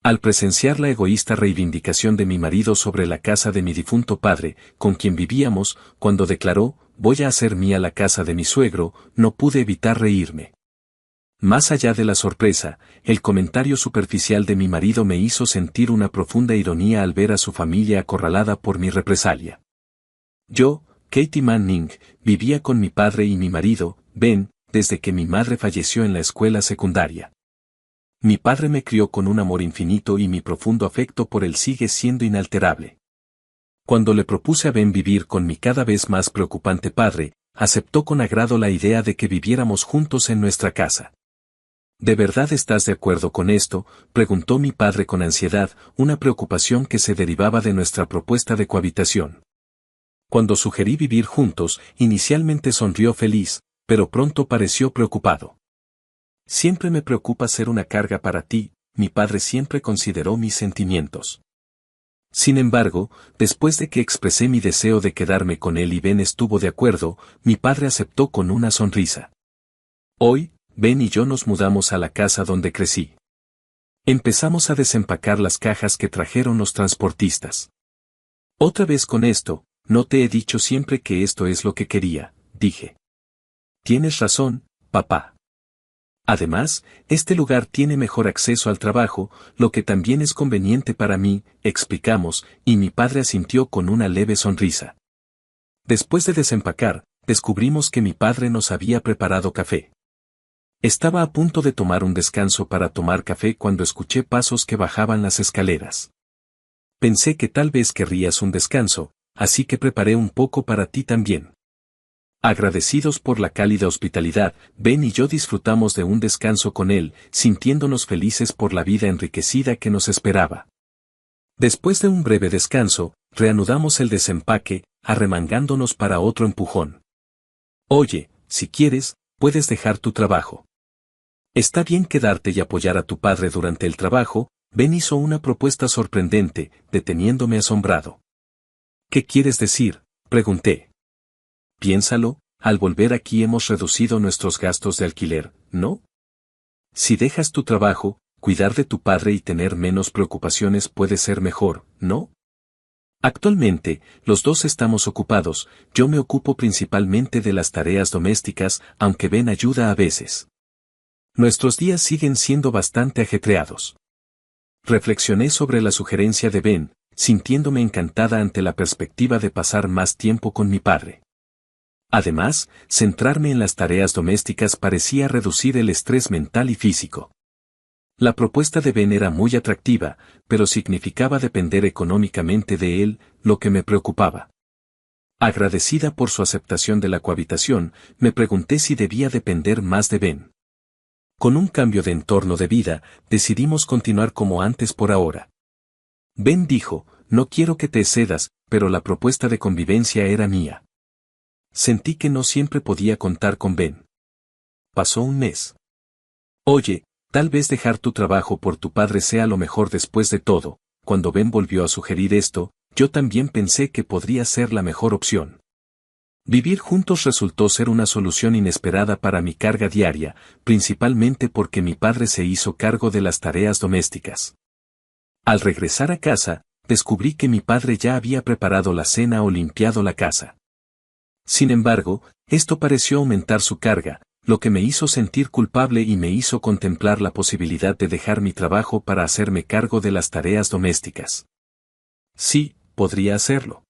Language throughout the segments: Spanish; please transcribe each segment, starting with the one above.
Al presenciar la egoísta reivindicación de mi marido sobre la casa de mi difunto padre, con quien vivíamos, cuando declaró, voy a hacer mía la casa de mi suegro, no pude evitar reírme. Más allá de la sorpresa, el comentario superficial de mi marido me hizo sentir una profunda ironía al ver a su familia acorralada por mi represalia. Yo, Katie Manning, vivía con mi padre y mi marido, Ben, desde que mi madre falleció en la escuela secundaria. Mi padre me crió con un amor infinito y mi profundo afecto por él sigue siendo inalterable. Cuando le propuse a Ben vivir con mi cada vez más preocupante padre, aceptó con agrado la idea de que viviéramos juntos en nuestra casa. ¿De verdad estás de acuerdo con esto?, preguntó mi padre con ansiedad, una preocupación que se derivaba de nuestra propuesta de cohabitación. Cuando sugerí vivir juntos, inicialmente sonrió feliz, pero pronto pareció preocupado. Siempre me preocupa ser una carga para ti, mi padre siempre consideró mis sentimientos. Sin embargo, después de que expresé mi deseo de quedarme con él y Ben estuvo de acuerdo, mi padre aceptó con una sonrisa. Hoy, Ben y yo nos mudamos a la casa donde crecí. Empezamos a desempacar las cajas que trajeron los transportistas. Otra vez con esto, no te he dicho siempre que esto es lo que quería, dije. Tienes razón, papá. Además, este lugar tiene mejor acceso al trabajo, lo que también es conveniente para mí, explicamos, y mi padre asintió con una leve sonrisa. Después de desempacar, descubrimos que mi padre nos había preparado café. Estaba a punto de tomar un descanso para tomar café cuando escuché pasos que bajaban las escaleras. Pensé que tal vez querrías un descanso, así que preparé un poco para ti también. Agradecidos por la cálida hospitalidad, Ben y yo disfrutamos de un descanso con él, sintiéndonos felices por la vida enriquecida que nos esperaba. Después de un breve descanso, reanudamos el desempaque, arremangándonos para otro empujón. Oye, si quieres, puedes dejar tu trabajo. Está bien quedarte y apoyar a tu padre durante el trabajo. Ben hizo una propuesta sorprendente, deteniéndome asombrado. ¿Qué quieres decir?, pregunté. Piénsalo, al volver aquí hemos reducido nuestros gastos de alquiler, ¿no? Si dejas tu trabajo, cuidar de tu padre y tener menos preocupaciones puede ser mejor, ¿no? Actualmente, los dos estamos ocupados, yo me ocupo principalmente de las tareas domésticas, aunque Ben ayuda a veces. Nuestros días siguen siendo bastante ajetreados. Reflexioné sobre la sugerencia de Ben, sintiéndome encantada ante la perspectiva de pasar más tiempo con mi padre. Además, centrarme en las tareas domésticas parecía reducir el estrés mental y físico. La propuesta de Ben era muy atractiva, pero significaba depender económicamente de él, lo que me preocupaba. Agradecida por su aceptación de la cohabitación, me pregunté si debía depender más de Ben. Con un cambio de entorno de vida, decidimos continuar como antes por ahora. Ben dijo, no quiero que te excedas, pero la propuesta de convivencia era mía. Sentí que no siempre podía contar con Ben. Pasó un mes. Oye, tal vez dejar tu trabajo por tu padre sea lo mejor después de todo. Cuando Ben volvió a sugerir esto, yo también pensé que podría ser la mejor opción. Vivir juntos resultó ser una solución inesperada para mi carga diaria, principalmente porque mi padre se hizo cargo de las tareas domésticas. Al regresar a casa, descubrí que mi padre ya había preparado la cena o limpiado la casa. Sin embargo, esto pareció aumentar su carga, lo que me hizo sentir culpable y me hizo contemplar la posibilidad de dejar mi trabajo para hacerme cargo de las tareas domésticas. Sí, podría hacerlo.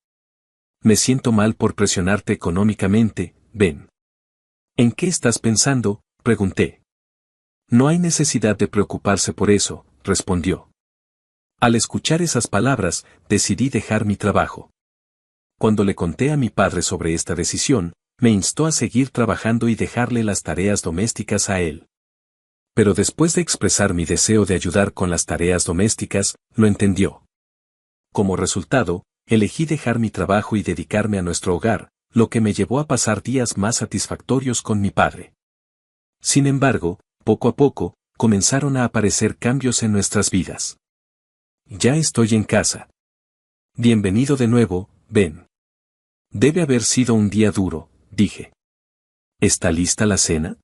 Me siento mal por presionarte económicamente, Ben. ¿En qué estás pensando?, pregunté. No hay necesidad de preocuparse por eso, respondió. Al escuchar esas palabras, decidí dejar mi trabajo. Cuando le conté a mi padre sobre esta decisión, me instó a seguir trabajando y dejarle las tareas domésticas a él. Pero después de expresar mi deseo de ayudar con las tareas domésticas, lo entendió. Como resultado, elegí dejar mi trabajo y dedicarme a nuestro hogar, lo que me llevó a pasar días más satisfactorios con mi padre. Sin embargo, poco a poco, comenzaron a aparecer cambios en nuestras vidas. Ya estoy en casa. Bienvenido de nuevo, Ben. Debe haber sido un día duro, dije. ¿Está lista la cena?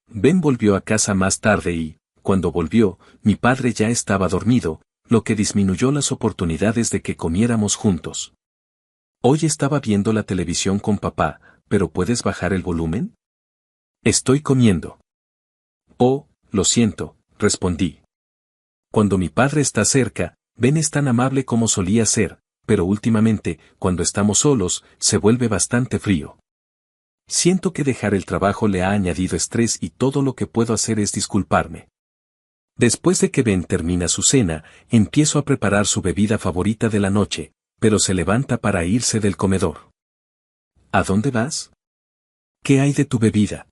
Ben volvió a casa más tarde y, Cuando volvió, mi padre ya estaba dormido, lo que disminuyó las oportunidades de que comiéramos juntos. Hoy estaba viendo la televisión con papá, pero ¿puedes bajar el volumen? Estoy comiendo. Oh, lo siento, respondí. Cuando mi padre está cerca, Ben es tan amable como solía ser, pero últimamente, cuando estamos solos, se vuelve bastante frío. Siento que dejar el trabajo le ha añadido estrés y todo lo que puedo hacer es disculparme. Después de que Ben termina su cena, empiezo a preparar su bebida favorita de la noche, pero se levanta para irse del comedor. ¿A dónde vas? ¿Qué hay de tu bebida?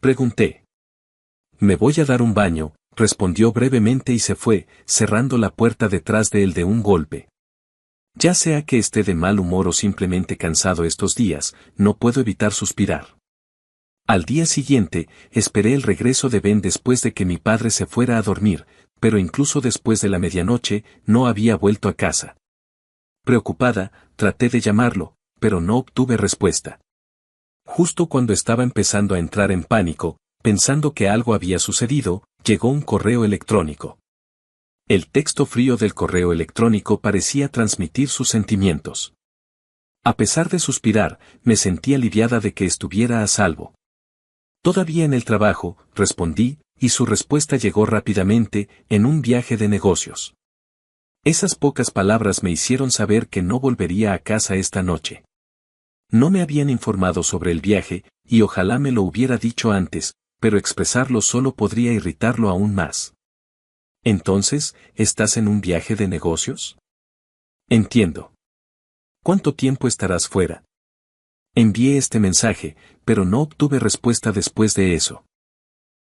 Pregunté. Me voy a dar un baño, respondió brevemente y se fue, cerrando la puerta detrás de él de un golpe. Ya sea que esté de mal humor o simplemente cansado estos días, no puedo evitar suspirar. Al día siguiente, esperé el regreso de Ben después de que mi padre se fuera a dormir, pero incluso después de la medianoche, no había vuelto a casa. Preocupada, traté de llamarlo, pero no obtuve respuesta. Justo cuando estaba empezando a entrar en pánico, pensando que algo había sucedido, llegó un correo electrónico. El texto frío del correo electrónico parecía transmitir sus sentimientos. A pesar de suspirar, me sentí aliviada de que estuviera a salvo. Todavía en el trabajo, respondí, y su respuesta llegó rápidamente, en un viaje de negocios. Esas pocas palabras me hicieron saber que no volvería a casa esta noche. No me habían informado sobre el viaje, y ojalá me lo hubiera dicho antes, pero expresarlo solo podría irritarlo aún más. Entonces, ¿estás en un viaje de negocios? Entiendo. ¿Cuánto tiempo estarás fuera? Envié este mensaje, pero no obtuve respuesta después de eso.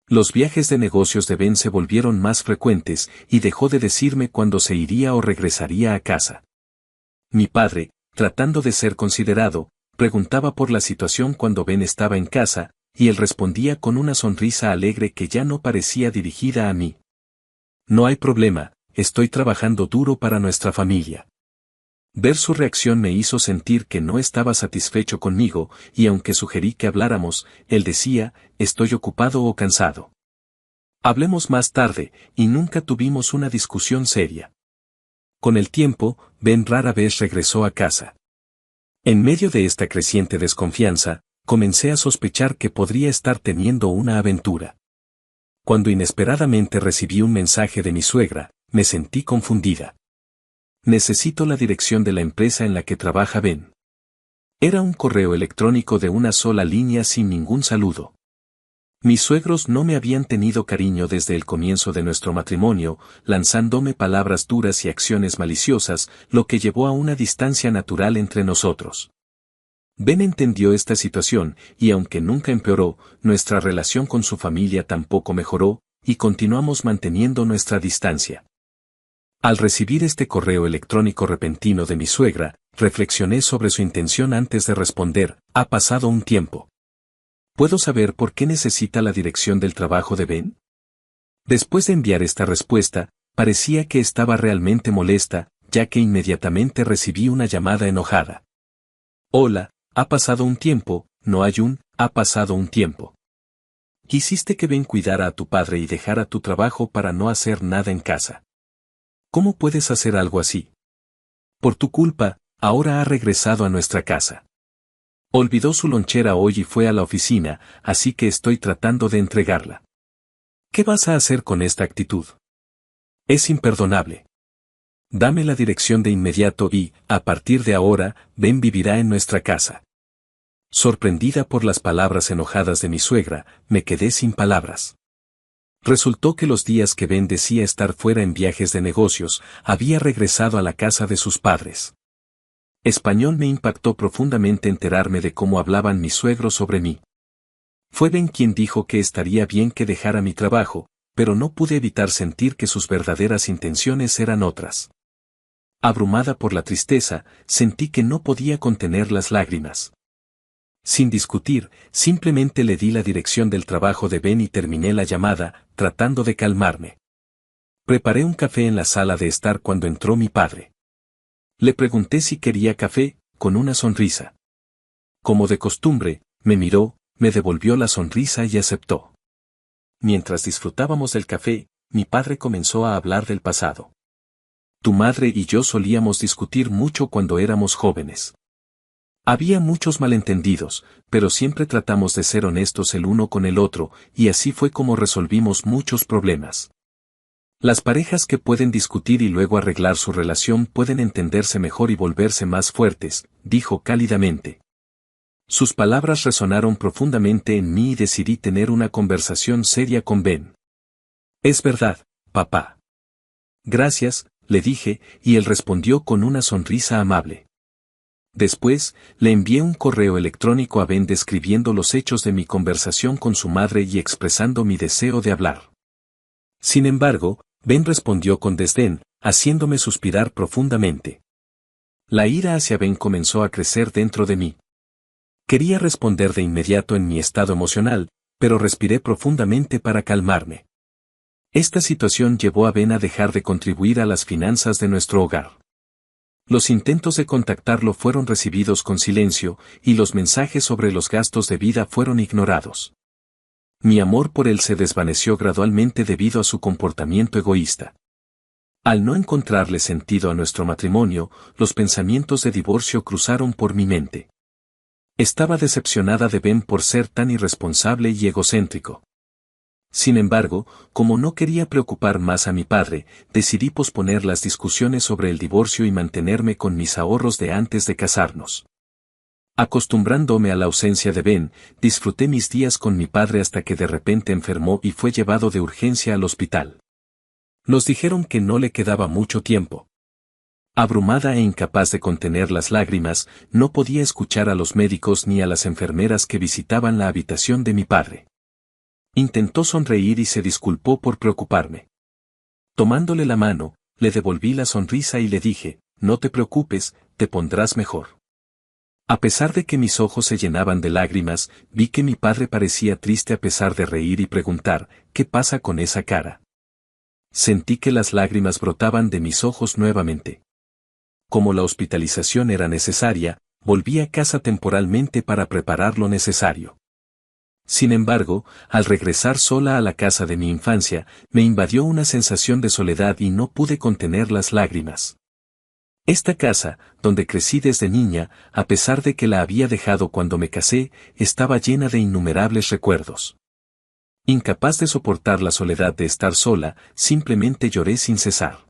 Los viajes de negocios de Ben se volvieron más frecuentes y dejó de decirme cuándo se iría o regresaría a casa. Mi padre, tratando de ser considerado, preguntaba por la situación cuando Ben estaba en casa, y él respondía con una sonrisa alegre que ya no parecía dirigida a mí. No hay problema, estoy trabajando duro para nuestra familia. Ver su reacción me hizo sentir que no estaba satisfecho conmigo, y aunque sugerí que habláramos, él decía, estoy ocupado o cansado. Hablemos más tarde, y nunca tuvimos una discusión seria. Con el tiempo, Ben rara vez regresó a casa. En medio de esta creciente desconfianza, comencé a sospechar que podría estar teniendo una aventura. Cuando inesperadamente recibí un mensaje de mi suegra, me sentí confundida. Necesito la dirección de la empresa en la que trabaja Ben. Era un correo electrónico de una sola línea sin ningún saludo. Mis suegros no me habían tenido cariño desde el comienzo de nuestro matrimonio, lanzándome palabras duras y acciones maliciosas, lo que llevó a una distancia natural entre nosotros. Ben entendió esta situación, y aunque nunca empeoró, nuestra relación con su familia tampoco mejoró, y continuamos manteniendo nuestra distancia. Al recibir este correo electrónico repentino de mi suegra, reflexioné sobre su intención antes de responder, ha pasado un tiempo. ¿Puedo saber por qué necesita la dirección del trabajo de Ben? Después de enviar esta respuesta, parecía que estaba realmente molesta, ya que inmediatamente recibí una llamada enojada. Hola. Ha pasado un tiempo, no hay ha pasado un tiempo. Quisiste que Ben cuidara a tu padre y dejara tu trabajo para no hacer nada en casa. ¿Cómo puedes hacer algo así? Por tu culpa, ahora ha regresado a nuestra casa. Olvidó su lonchera hoy y fue a la oficina, así que estoy tratando de entregarla. ¿Qué vas a hacer con esta actitud? Es imperdonable. Dame la dirección de inmediato y, a partir de ahora, Ben vivirá en nuestra casa. Sorprendida por las palabras enojadas de mi suegra, me quedé sin palabras. Resultó que los días que Ben decía estar fuera en viajes de negocios, había regresado a la casa de sus padres. Español me impactó profundamente enterarme de cómo hablaban mis suegros sobre mí. Fue Ben quien dijo que estaría bien que dejara mi trabajo, pero no pude evitar sentir que sus verdaderas intenciones eran otras. Abrumada por la tristeza, sentí que no podía contener las lágrimas. Sin discutir, simplemente le di la dirección del trabajo de Ben y terminé la llamada, tratando de calmarme. Preparé un café en la sala de estar cuando entró mi padre. Le pregunté si quería café, con una sonrisa. Como de costumbre, me miró, me devolvió la sonrisa y aceptó. Mientras disfrutábamos del café, mi padre comenzó a hablar del pasado. Tu madre y yo solíamos discutir mucho cuando éramos jóvenes. Había muchos malentendidos, pero siempre tratamos de ser honestos el uno con el otro, y así fue como resolvimos muchos problemas. Las parejas que pueden discutir y luego arreglar su relación pueden entenderse mejor y volverse más fuertes, dijo cálidamente. Sus palabras resonaron profundamente en mí y decidí tener una conversación seria con Ben. Es verdad, papá. Gracias, le dije, y él respondió con una sonrisa amable. Después, le envié un correo electrónico a Ben describiendo los hechos de mi conversación con su madre y expresando mi deseo de hablar. Sin embargo, Ben respondió con desdén, haciéndome suspirar profundamente. La ira hacia Ben comenzó a crecer dentro de mí. Quería responder de inmediato en mi estado emocional, pero respiré profundamente para calmarme. Esta situación llevó a Ben a dejar de contribuir a las finanzas de nuestro hogar. Los intentos de contactarlo fueron recibidos con silencio, y los mensajes sobre los gastos de vida fueron ignorados. Mi amor por él se desvaneció gradualmente debido a su comportamiento egoísta. Al no encontrarle sentido a nuestro matrimonio, los pensamientos de divorcio cruzaron por mi mente. Estaba decepcionada de Ben por ser tan irresponsable y egocéntrico. Sin embargo, como no quería preocupar más a mi padre, decidí posponer las discusiones sobre el divorcio y mantenerme con mis ahorros de antes de casarnos. Acostumbrándome a la ausencia de Ben, disfruté mis días con mi padre hasta que de repente enfermó y fue llevado de urgencia al hospital. Nos dijeron que no le quedaba mucho tiempo. Abrumada e incapaz de contener las lágrimas, no podía escuchar a los médicos ni a las enfermeras que visitaban la habitación de mi padre. Intentó sonreír y se disculpó por preocuparme. Tomándole la mano, le devolví la sonrisa y le dije, no te preocupes, te pondrás mejor. A pesar de que mis ojos se llenaban de lágrimas, vi que mi padre parecía triste a pesar de reír y preguntar, ¿qué pasa con esa cara? Sentí que las lágrimas brotaban de mis ojos nuevamente. Como la hospitalización era necesaria, volví a casa temporalmente para preparar lo necesario. Sin embargo, al regresar sola a la casa de mi infancia, me invadió una sensación de soledad y no pude contener las lágrimas. Esta casa, donde crecí desde niña, a pesar de que la había dejado cuando me casé, estaba llena de innumerables recuerdos. Incapaz de soportar la soledad de estar sola, simplemente lloré sin cesar.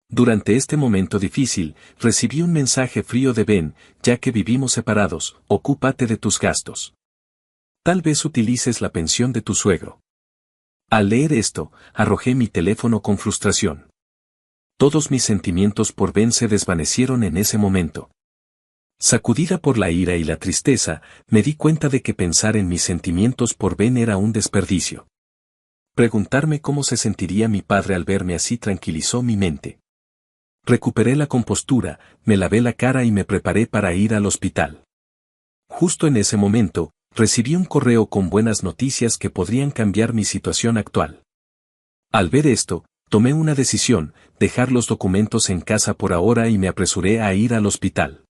Durante este momento difícil, recibí un mensaje frío de Ben, ya que vivimos separados, ocúpate de tus gastos. Tal vez utilices la pensión de tu suegro. Al leer esto, arrojé mi teléfono con frustración. Todos mis sentimientos por Ben se desvanecieron en ese momento. Sacudida por la ira y la tristeza, me di cuenta de que pensar en mis sentimientos por Ben era un desperdicio. Preguntarme cómo se sentiría mi padre al verme así tranquilizó mi mente. Recuperé la compostura, me lavé la cara y me preparé para ir al hospital. Justo en ese momento, recibí un correo con buenas noticias que podrían cambiar mi situación actual. Al ver esto, tomé una decisión, dejar los documentos en casa por ahora y me apresuré a ir al hospital.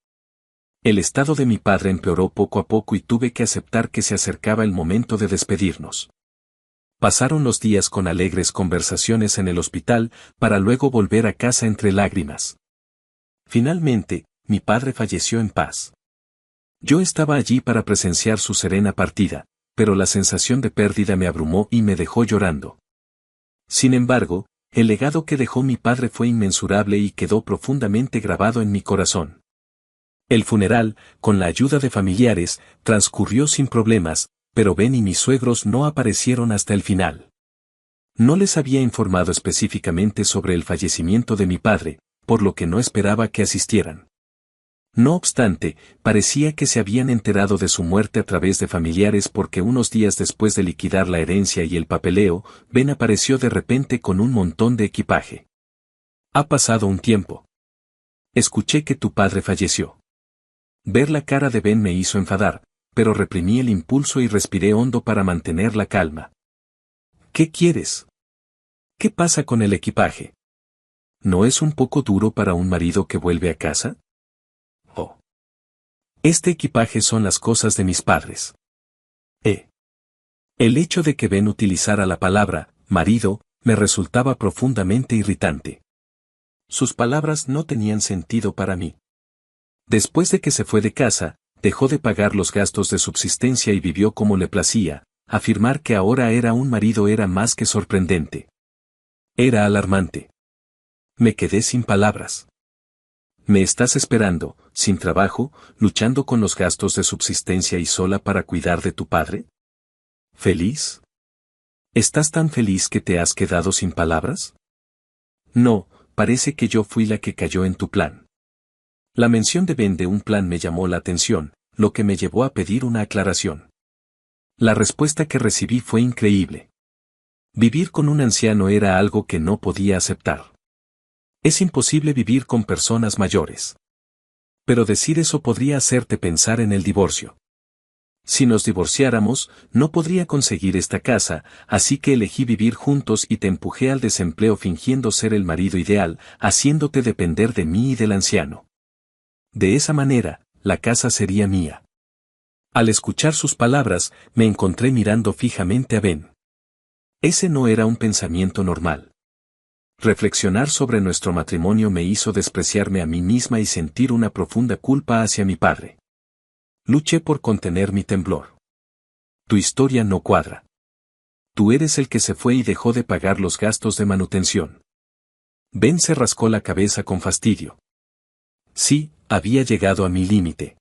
El estado de mi padre empeoró poco a poco y tuve que aceptar que se acercaba el momento de despedirnos. Pasaron los días con alegres conversaciones en el hospital, para luego volver a casa entre lágrimas. Finalmente, mi padre falleció en paz. Yo estaba allí para presenciar su serena partida, pero la sensación de pérdida me abrumó y me dejó llorando. Sin embargo, el legado que dejó mi padre fue inmensurable y quedó profundamente grabado en mi corazón. El funeral, con la ayuda de familiares, transcurrió sin problemas, pero Ben y mis suegros no aparecieron hasta el final. No les había informado específicamente sobre el fallecimiento de mi padre, por lo que no esperaba que asistieran. No obstante, parecía que se habían enterado de su muerte a través de familiares porque unos días después de liquidar la herencia y el papeleo, Ben apareció de repente con un montón de equipaje. Ha pasado un tiempo. Escuché que tu padre falleció. Ver la cara de Ben me hizo enfadar, pero reprimí el impulso y respiré hondo para mantener la calma. ¿Qué quieres? ¿Qué pasa con el equipaje? ¿No es un poco duro para un marido que vuelve a casa? Oh. Este equipaje son las cosas de mis padres. El hecho de que Ben utilizara la palabra marido me resultaba profundamente irritante. Sus palabras no tenían sentido para mí. Después de que se fue de casa, dejó de pagar los gastos de subsistencia y vivió como le placía. Afirmar que ahora era un marido era más que sorprendente. Era alarmante. Me quedé sin palabras. ¿Me estás esperando, sin trabajo, luchando con los gastos de subsistencia y sola para cuidar de tu padre? ¿Feliz? ¿Estás tan feliz que te has quedado sin palabras? No, parece que yo fui la que cayó en tu plan. La mención de Ben de un plan me llamó la atención, lo que me llevó a pedir una aclaración. La respuesta que recibí fue increíble. Vivir con un anciano era algo que no podía aceptar. Es imposible vivir con personas mayores. Pero decir eso podría hacerte pensar en el divorcio. Si nos divorciáramos, no podría conseguir esta casa, así que elegí vivir juntos y te empujé al desempleo fingiendo ser el marido ideal, haciéndote depender de mí y del anciano. De esa manera, la casa sería mía. Al escuchar sus palabras, me encontré mirando fijamente a Ben. Ese no era un pensamiento normal. Reflexionar sobre nuestro matrimonio me hizo despreciarme a mí misma y sentir una profunda culpa hacia mi padre. Luché por contener mi temblor. Tu historia no cuadra. Tú eres el que se fue y dejó de pagar los gastos de manutención. Ben se rascó la cabeza con fastidio. Sí, había llegado a mi límite.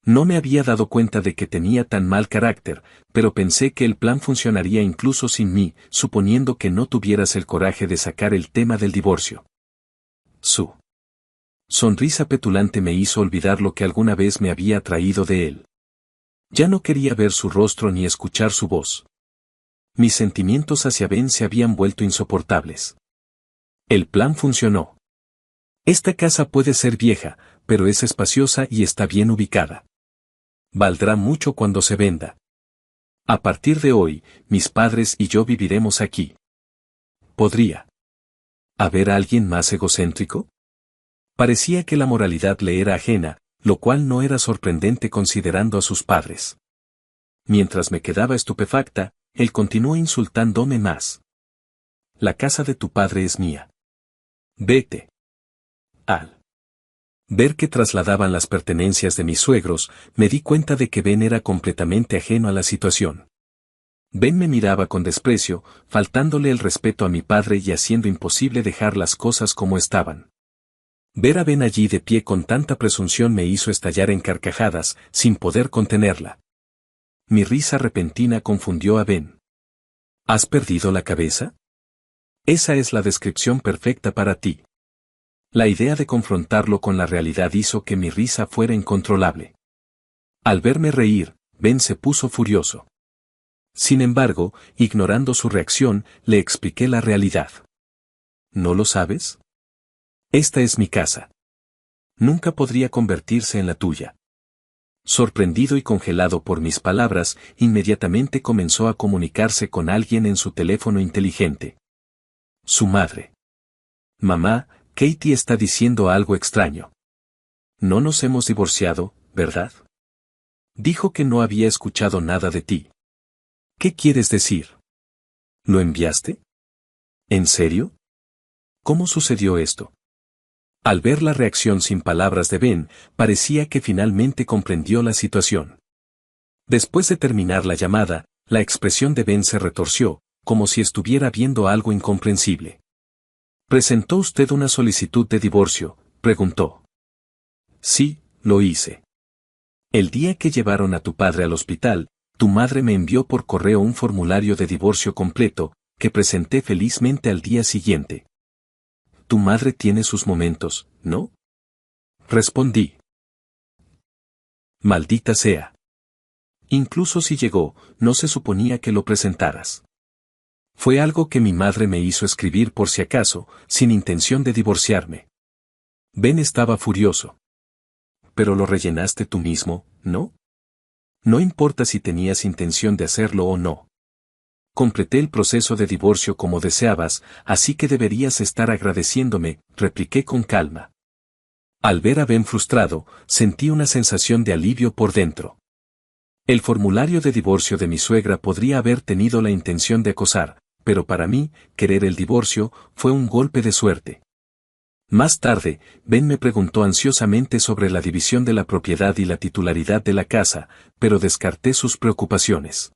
No me había dado cuenta de que tenía tan mal carácter, pero pensé que el plan funcionaría incluso sin mí, suponiendo que no tuvieras el coraje de sacar el tema del divorcio. Su sonrisa petulante me hizo olvidar lo que alguna vez me había atraído de él. Ya no quería ver su rostro ni escuchar su voz. Mis sentimientos hacia Ben se habían vuelto insoportables. El plan funcionó. Esta casa puede ser vieja, pero es espaciosa y está bien ubicada. Valdrá mucho cuando se venda. A partir de hoy, mis padres y yo viviremos aquí. ¿Podría haber alguien más egocéntrico? Parecía que la moralidad le era ajena, lo cual no era sorprendente considerando a sus padres. Mientras me quedaba estupefacta, él continuó insultándome más. La casa de tu padre es mía. Vete. Al ver que trasladaban las pertenencias de mis suegros, me di cuenta de que Ben era completamente ajeno a la situación. Ben me miraba con desprecio, faltándole el respeto a mi padre y haciendo imposible dejar las cosas como estaban. Ver a Ben allí de pie con tanta presunción me hizo estallar en carcajadas, sin poder contenerla. Mi risa repentina confundió a Ben. ¿Has perdido la cabeza? Esa es la descripción perfecta para ti. La idea de confrontarlo con la realidad hizo que mi risa fuera incontrolable. Al verme reír, Ben se puso furioso. Sin embargo, ignorando su reacción, le expliqué la realidad. ¿No lo sabes? Esta es mi casa. Nunca podría convertirse en la tuya. Sorprendido y congelado por mis palabras, inmediatamente comenzó a comunicarse con alguien en su teléfono inteligente. Su madre. Mamá, Katie está diciendo algo extraño. No nos hemos divorciado, ¿verdad? Dijo que no había escuchado nada de ti. ¿Qué quieres decir? ¿Lo enviaste? ¿En serio? ¿Cómo sucedió esto? Al ver la reacción sin palabras de Ben, parecía que finalmente comprendió la situación. Después de terminar la llamada, la expresión de Ben se retorció, como si estuviera viendo algo incomprensible. ¿Presentó usted una solicitud de divorcio?, preguntó. Sí, lo hice. El día que llevaron a tu padre al hospital, tu madre me envió por correo un formulario de divorcio completo, que presenté felizmente al día siguiente. Tu madre tiene sus momentos, ¿no? Respondí. Maldita sea. Incluso si llegó, no se suponía que lo presentaras. Fue algo que mi madre me hizo escribir por si acaso, sin intención de divorciarme. Ben estaba furioso. Pero lo rellenaste tú mismo, ¿no? No importa si tenías intención de hacerlo o no. Completé el proceso de divorcio como deseabas, así que deberías estar agradeciéndome, repliqué con calma. Al ver a Ben frustrado, sentí una sensación de alivio por dentro. El formulario de divorcio de mi suegra podría haber tenido la intención de acosar, pero para mí, querer el divorcio fue un golpe de suerte. Más tarde, Ben me preguntó ansiosamente sobre la división de la propiedad y la titularidad de la casa, pero descarté sus preocupaciones.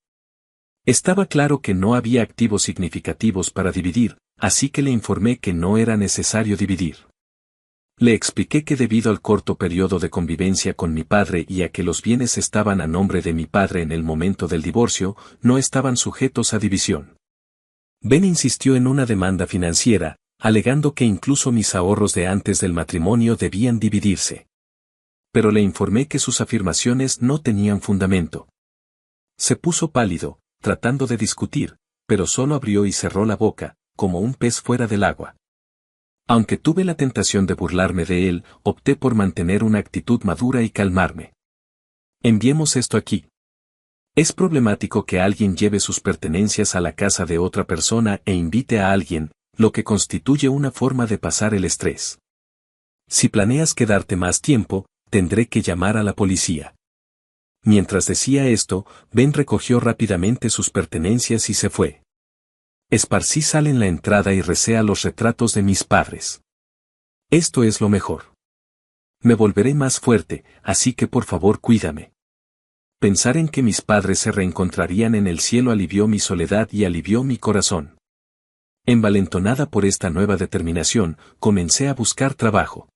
Estaba claro que no había activos significativos para dividir, así que le informé que no era necesario dividir. Le expliqué que debido al corto periodo de convivencia con mi padre y a que los bienes estaban a nombre de mi padre en el momento del divorcio, no estaban sujetos a división. Ben insistió en una demanda financiera, alegando que incluso mis ahorros de antes del matrimonio debían dividirse. Pero le informé que sus afirmaciones no tenían fundamento. Se puso pálido, tratando de discutir, pero solo abrió y cerró la boca, como un pez fuera del agua. Aunque tuve la tentación de burlarme de él, opté por mantener una actitud madura y calmarme. Enviemos esto aquí. Es problemático que alguien lleve sus pertenencias a la casa de otra persona e invite a alguien, lo que constituye una forma de pasar el estrés. Si planeas quedarte más tiempo, tendré que llamar a la policía. Mientras decía esto, Ben recogió rápidamente sus pertenencias y se fue. Esparcí sal en la entrada y recé a los retratos de mis padres. Esto es lo mejor. Me volveré más fuerte, así que por favor cuídame. Pensar en que mis padres se reencontrarían en el cielo alivió mi soledad y alivió mi corazón. Envalentonada por esta nueva determinación, comencé a buscar trabajo.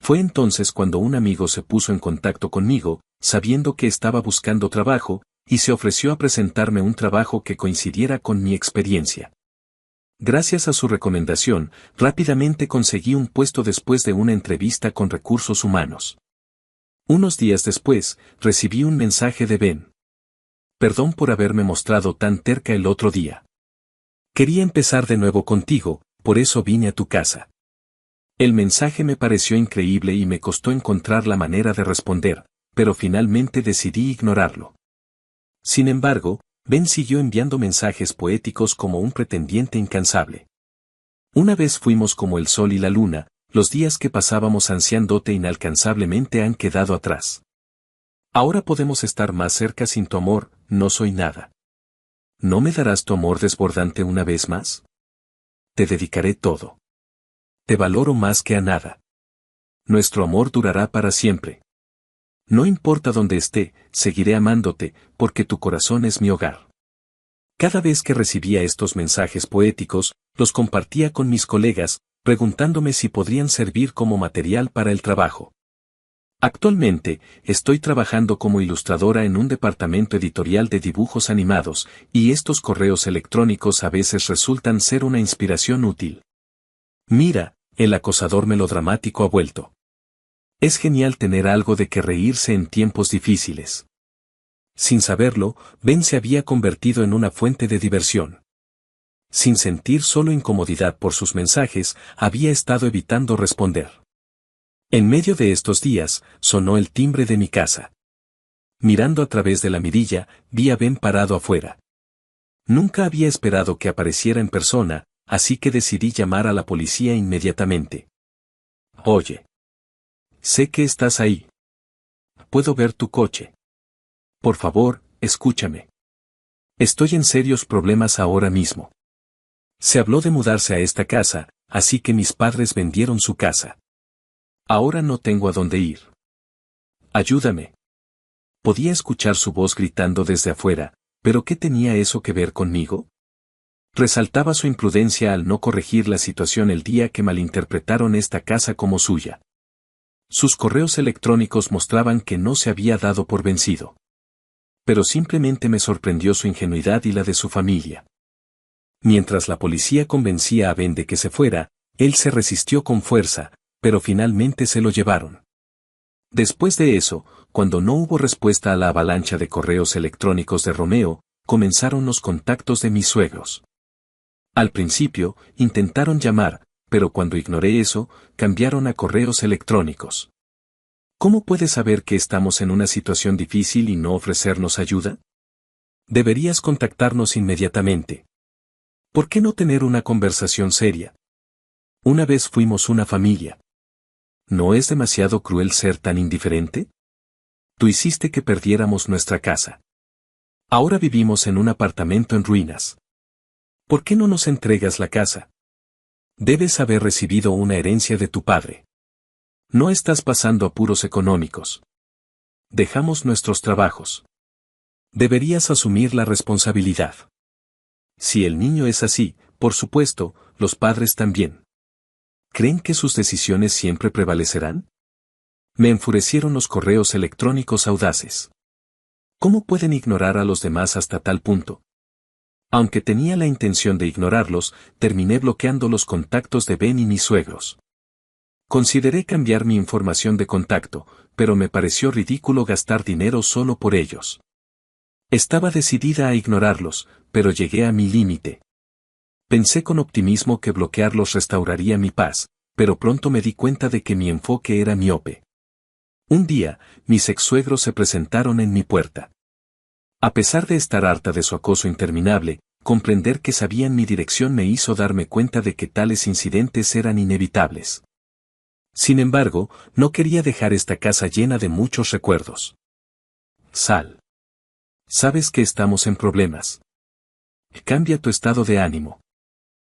Fue entonces cuando un amigo se puso en contacto conmigo, sabiendo que estaba buscando trabajo, y se ofreció a presentarme un trabajo que coincidiera con mi experiencia. Gracias a su recomendación, rápidamente conseguí un puesto después de una entrevista con recursos humanos. Unos días después, recibí un mensaje de Ben. Perdón por haberme mostrado tan terca el otro día. Quería empezar de nuevo contigo, por eso vine a tu casa. El mensaje me pareció increíble y me costó encontrar la manera de responder, pero finalmente decidí ignorarlo. Sin embargo, Ben siguió enviando mensajes poéticos como un pretendiente incansable. Una vez fuimos como el sol y la luna, los días que pasábamos ansiándote inalcanzablemente han quedado atrás. Ahora podemos estar más cerca sin tu amor, no soy nada. ¿No me darás tu amor desbordante una vez más? Te dedicaré todo. Te valoro más que a nada. Nuestro amor durará para siempre. No importa dónde esté, seguiré amándote, porque tu corazón es mi hogar. Cada vez que recibía estos mensajes poéticos, los compartía con mis colegas, preguntándome si podrían servir como material para el trabajo. Actualmente, estoy trabajando como ilustradora en un departamento editorial de dibujos animados, y estos correos electrónicos a veces resultan ser una inspiración útil. Mira, el acosador melodramático ha vuelto. Es genial tener algo de que reírse en tiempos difíciles. Sin saberlo, Ben se había convertido en una fuente de diversión. Sin sentir solo incomodidad por sus mensajes, había estado evitando responder. En medio de estos días, sonó el timbre de mi casa. Mirando a través de la mirilla, vi a Ben parado afuera. Nunca había esperado que apareciera en persona, así que decidí llamar a la policía inmediatamente. Oye. Sé que estás ahí. Puedo ver tu coche. Por favor, escúchame. Estoy en serios problemas ahora mismo. Se habló de mudarse a esta casa, así que mis padres vendieron su casa. Ahora no tengo a dónde ir. Ayúdame. Podía escuchar su voz gritando desde afuera, pero ¿qué tenía eso que ver conmigo? Resaltaba su imprudencia al no corregir la situación el día que malinterpretaron esta casa como suya. Sus correos electrónicos mostraban que no se había dado por vencido. Pero simplemente me sorprendió su ingenuidad y la de su familia. Mientras la policía convencía a Ben de que se fuera, él se resistió con fuerza, pero finalmente se lo llevaron. Después de eso, cuando no hubo respuesta a la avalancha de correos electrónicos de Romeo, comenzaron los contactos de mis suegros. Al principio, intentaron llamar, pero cuando ignoré eso, cambiaron a correos electrónicos. ¿Cómo puedes saber que estamos en una situación difícil y no ofrecernos ayuda? Deberías contactarnos inmediatamente. ¿Por qué no tener una conversación seria? Una vez fuimos una familia. ¿No es demasiado cruel ser tan indiferente? Tú hiciste que perdiéramos nuestra casa. Ahora vivimos en un apartamento en ruinas. ¿Por qué no nos entregas la casa? Debes haber recibido una herencia de tu padre. No estás pasando apuros económicos. Dejamos nuestros trabajos. Deberías asumir la responsabilidad. Si el niño es así, por supuesto, los padres también. ¿Creen que sus decisiones siempre prevalecerán? Me enfurecieron los correos electrónicos audaces. ¿Cómo pueden ignorar a los demás hasta tal punto? Aunque tenía la intención de ignorarlos, terminé bloqueando los contactos de Ben y mis suegros. Consideré cambiar mi información de contacto, pero me pareció ridículo gastar dinero solo por ellos. Estaba decidida a ignorarlos, pero llegué a mi límite. Pensé con optimismo que bloquearlos restauraría mi paz, pero pronto me di cuenta de que mi enfoque era miope. Un día, mis ex-suegros se presentaron en mi puerta. A pesar de estar harta de su acoso interminable, comprender que sabían mi dirección me hizo darme cuenta de que tales incidentes eran inevitables. Sin embargo, no quería dejar esta casa llena de muchos recuerdos. Sal. Sabes que estamos en problemas. Cambia tu estado de ánimo.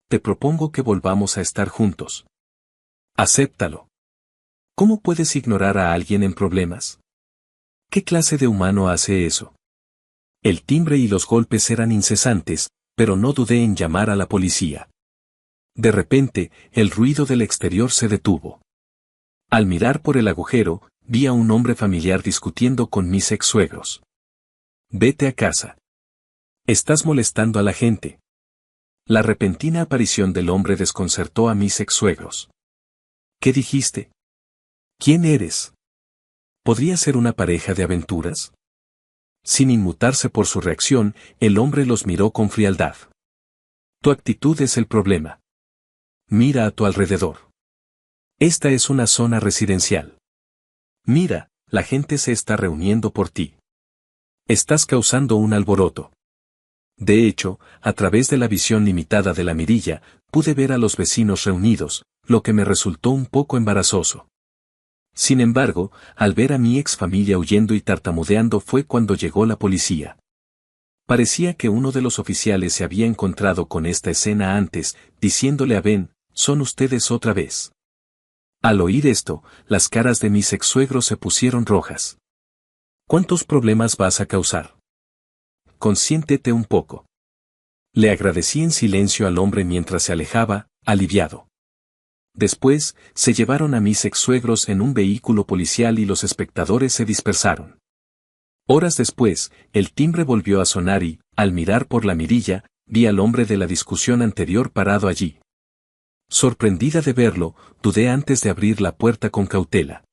Te propongo que volvamos a estar juntos. Acéptalo. ¿Cómo puedes ignorar a alguien en problemas? ¿Qué clase de humano hace eso? El timbre y los golpes eran incesantes, pero no dudé en llamar a la policía. De repente, el ruido del exterior se detuvo. Al mirar por el agujero, vi a un hombre familiar discutiendo con mis ex-suegros. Vete a casa. Estás molestando a la gente. La repentina aparición del hombre desconcertó a mis ex-suegros. ¿Qué dijiste? ¿Quién eres? ¿Podría ser una pareja de aventuras? Sin inmutarse por su reacción, el hombre los miró con frialdad. Tu actitud es el problema. Mira a tu alrededor. Esta es una zona residencial. Mira, la gente se está reuniendo por ti. Estás causando un alboroto. De hecho, a través de la visión limitada de la mirilla, pude ver a los vecinos reunidos, lo que me resultó un poco embarazoso. Sin embargo, al ver a mi ex familia huyendo y tartamudeando fue cuando llegó la policía. Parecía que uno de los oficiales se había encontrado con esta escena antes, diciéndole a Ben, «Son ustedes otra vez». Al oír esto, las caras de mis ex-suegros se pusieron rojas. ¿Cuántos problemas vas a causar? Consiéntete un poco. Le agradecí en silencio al hombre mientras se alejaba, aliviado. Después, se llevaron a mis ex-suegros en un vehículo policial y los espectadores se dispersaron. Horas después, el timbre volvió a sonar y, al mirar por la mirilla, vi al hombre de la discusión anterior parado allí. Sorprendida de verlo, dudé antes de abrir la puerta con cautela.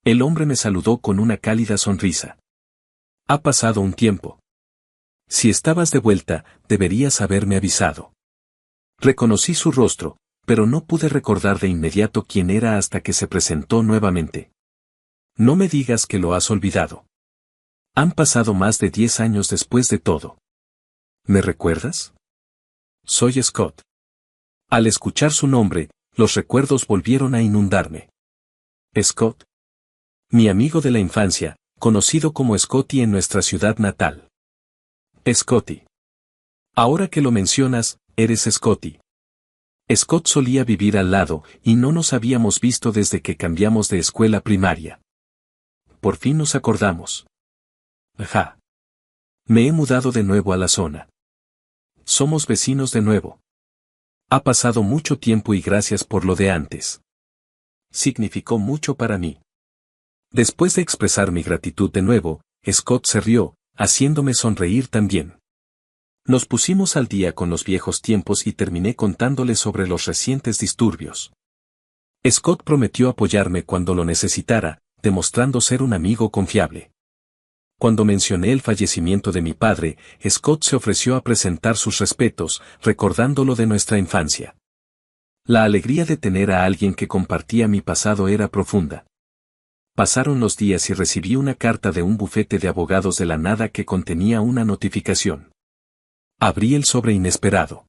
El hombre me saludó con una cálida sonrisa. Ha pasado un tiempo. Si estabas de vuelta, deberías haberme avisado. Reconocí su rostro, pero no pude recordar de inmediato quién era hasta que se presentó nuevamente. No me digas que lo has olvidado. Han pasado más de 10 años después de todo. ¿Me recuerdas? Soy Scott. Al escuchar su nombre, los recuerdos volvieron a inundarme. Scott. Mi amigo de la infancia, conocido como Scotty en nuestra ciudad natal. Scotty. Ahora que lo mencionas, eres Scotty. Scott solía vivir al lado, y no nos habíamos visto desde que cambiamos de escuela primaria. Por fin nos acordamos. Ja. Me he mudado de nuevo a la zona. Somos vecinos de nuevo. Ha pasado mucho tiempo y gracias por lo de antes. Significó mucho para mí. Después de expresar mi gratitud de nuevo, Scott se rió, haciéndome sonreír también. Nos pusimos al día con los viejos tiempos y terminé contándole sobre los recientes disturbios. Scott prometió apoyarme cuando lo necesitara, demostrando ser un amigo confiable. Cuando mencioné el fallecimiento de mi padre, Scott se ofreció a presentar sus respetos, recordándolo de nuestra infancia. La alegría de tener a alguien que compartía mi pasado era profunda. Pasaron los días y recibí una carta de un bufete de abogados de la nada que contenía una notificación. Abrí el sobre inesperado.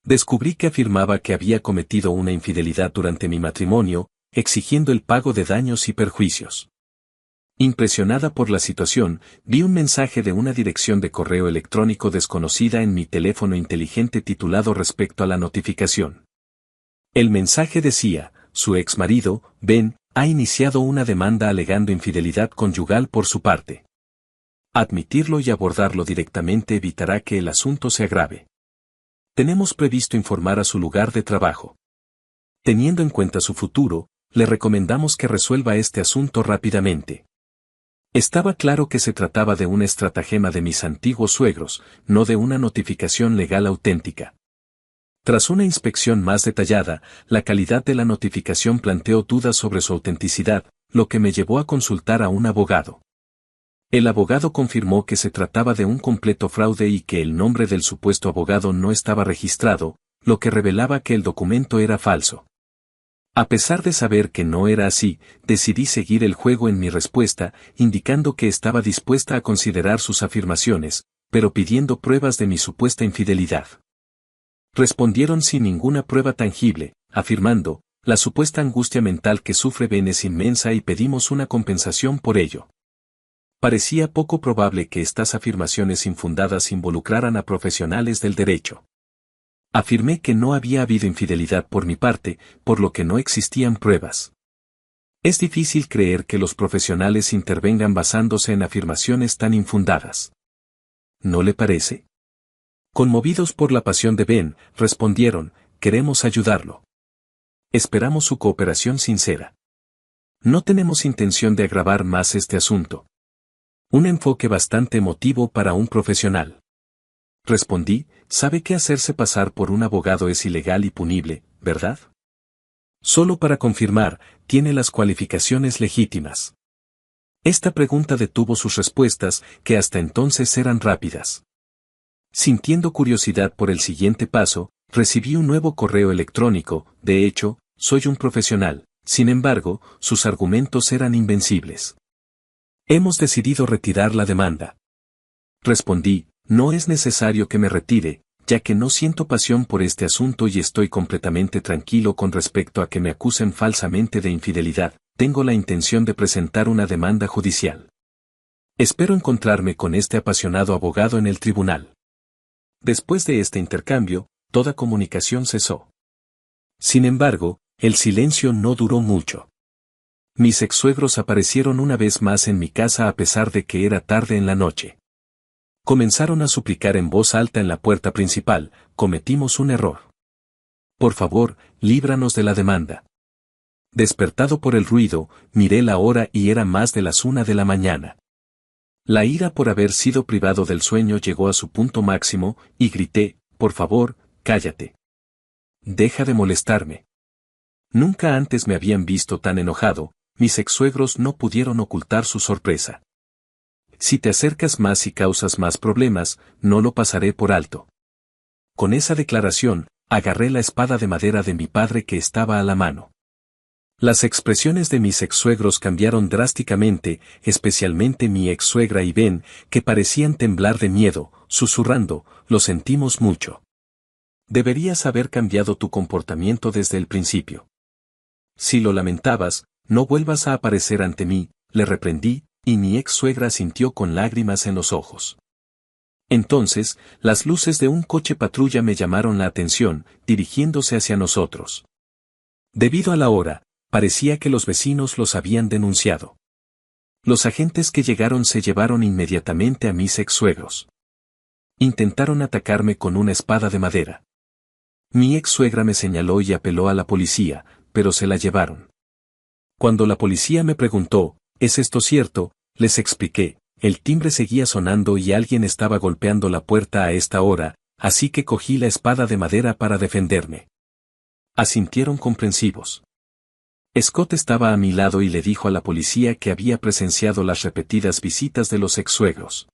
Descubrí que afirmaba que había cometido una infidelidad durante mi matrimonio, exigiendo el pago de daños y perjuicios. Impresionada por la situación, vi un mensaje de una dirección de correo electrónico desconocida en mi teléfono inteligente titulado respecto a la notificación. El mensaje decía: su ex marido, Ben, ha iniciado una demanda alegando infidelidad conyugal por su parte. Admitirlo y abordarlo directamente evitará que el asunto se agrave. Tenemos previsto informar a su lugar de trabajo. Teniendo en cuenta su futuro, le recomendamos que resuelva este asunto rápidamente. Estaba claro que se trataba de un estratagema de mis antiguos suegros, no de una notificación legal auténtica. Tras una inspección más detallada, la calidad de la notificación planteó dudas sobre su autenticidad, lo que me llevó a consultar a un abogado. El abogado confirmó que se trataba de un completo fraude y que el nombre del supuesto abogado no estaba registrado, lo que revelaba que el documento era falso. A pesar de saber que no era así, decidí seguir el juego en mi respuesta, indicando que estaba dispuesta a considerar sus afirmaciones, pero pidiendo pruebas de mi supuesta infidelidad. Respondieron sin ninguna prueba tangible, afirmando: la supuesta angustia mental que sufre Ben es inmensa y pedimos una compensación por ello. Parecía poco probable que estas afirmaciones infundadas involucraran a profesionales del derecho. Afirmé que no había habido infidelidad por mi parte, por lo que no existían pruebas. Es difícil creer que los profesionales intervengan basándose en afirmaciones tan infundadas. ¿No le parece? Conmovidos por la pasión de Ben, respondieron: queremos ayudarlo. Esperamos su cooperación sincera. No tenemos intención de agravar más este asunto. Un enfoque bastante emotivo para un profesional. Respondí: sabe que hacerse pasar por un abogado es ilegal y punible, ¿verdad? Solo para confirmar, tiene las cualificaciones legítimas. Esta pregunta detuvo sus respuestas, que hasta entonces eran rápidas. Sintiendo curiosidad por el siguiente paso, recibí un nuevo correo electrónico: de hecho, soy un profesional, sin embargo, sus argumentos eran invencibles. Hemos decidido retirar la demanda. Respondí: no es necesario que me retire, ya que no siento pasión por este asunto y estoy completamente tranquilo con respecto a que me acusen falsamente de infidelidad. Tengo la intención de presentar una demanda judicial. Espero encontrarme con este apasionado abogado en el tribunal. Después de este intercambio, toda comunicación cesó. Sin embargo, el silencio no duró mucho. Mis ex-suegros aparecieron una vez más en mi casa a pesar de que era tarde en la noche. Comenzaron a suplicar en voz alta en la puerta principal: cometimos un error. Por favor, líbranos de la demanda. Despertado por el ruido, miré la hora y era más de las 1 de la mañana. La ira por haber sido privado del sueño llegó a su punto máximo, y grité: por favor, cállate. Deja de molestarme. Nunca antes me habían visto tan enojado. Mis ex-suegros no pudieron ocultar su sorpresa. Si te acercas más y causas más problemas, no lo pasaré por alto. Con esa declaración, agarré la espada de madera de mi padre que estaba a la mano. Las expresiones de mis ex-suegros cambiaron drásticamente, especialmente mi ex-suegra y Ben, que parecían temblar de miedo, susurrando: lo sentimos mucho. Deberías haber cambiado tu comportamiento desde el principio. Si lo lamentabas, no vuelvas a aparecer ante mí, le reprendí, y mi ex-suegra sintió con lágrimas en los ojos. Entonces, las luces de un coche patrulla me llamaron la atención, dirigiéndose hacia nosotros. Debido a la hora, parecía que los vecinos los habían denunciado. Los agentes que llegaron se llevaron inmediatamente a mis ex-suegros. Intentaron atacarme con una espada de madera. Mi ex-suegra me señaló y apeló a la policía, pero se la llevaron. Cuando la policía me preguntó: ¿es esto cierto?, les expliqué: el timbre seguía sonando y alguien estaba golpeando la puerta a esta hora, así que cogí la espada de madera para defenderme. Asintieron comprensivos. Scott estaba a mi lado y le dijo a la policía que había presenciado las repetidas visitas de los ex-suegros.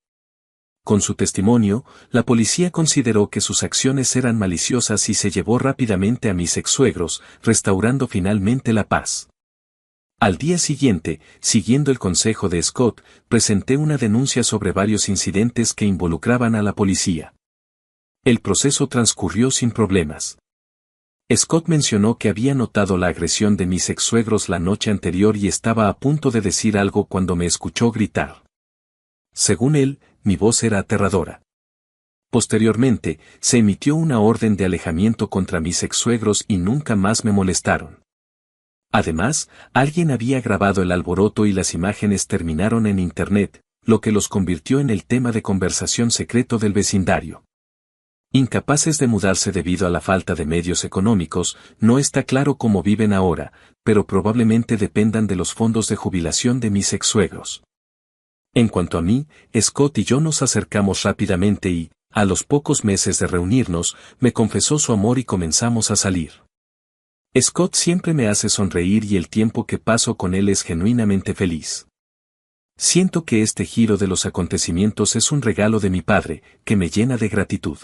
Con su testimonio, la policía consideró que sus acciones eran maliciosas y se llevó rápidamente a mis ex-suegros, restaurando finalmente la paz. Al día siguiente, siguiendo el consejo de Scott, presenté una denuncia sobre varios incidentes que involucraban a la policía. El proceso transcurrió sin problemas. Scott mencionó que había notado la agresión de mis ex-suegros la noche anterior y estaba a punto de decir algo cuando me escuchó gritar. Según él, mi voz era aterradora. Posteriormente, se emitió una orden de alejamiento contra mis ex-suegros y nunca más me molestaron. Además, alguien había grabado el alboroto y las imágenes terminaron en Internet, lo que los convirtió en el tema de conversación secreto del vecindario. Incapaces de mudarse debido a la falta de medios económicos, no está claro cómo viven ahora, pero probablemente dependan de los fondos de jubilación de mis ex-suegros. En cuanto a mí, Scott y yo nos acercamos rápidamente y, a los pocos meses de reunirnos, me confesó su amor y comenzamos a salir. Scott siempre me hace sonreír y el tiempo que paso con él es genuinamente feliz. Siento que este giro de los acontecimientos es un regalo de mi padre, que me llena de gratitud.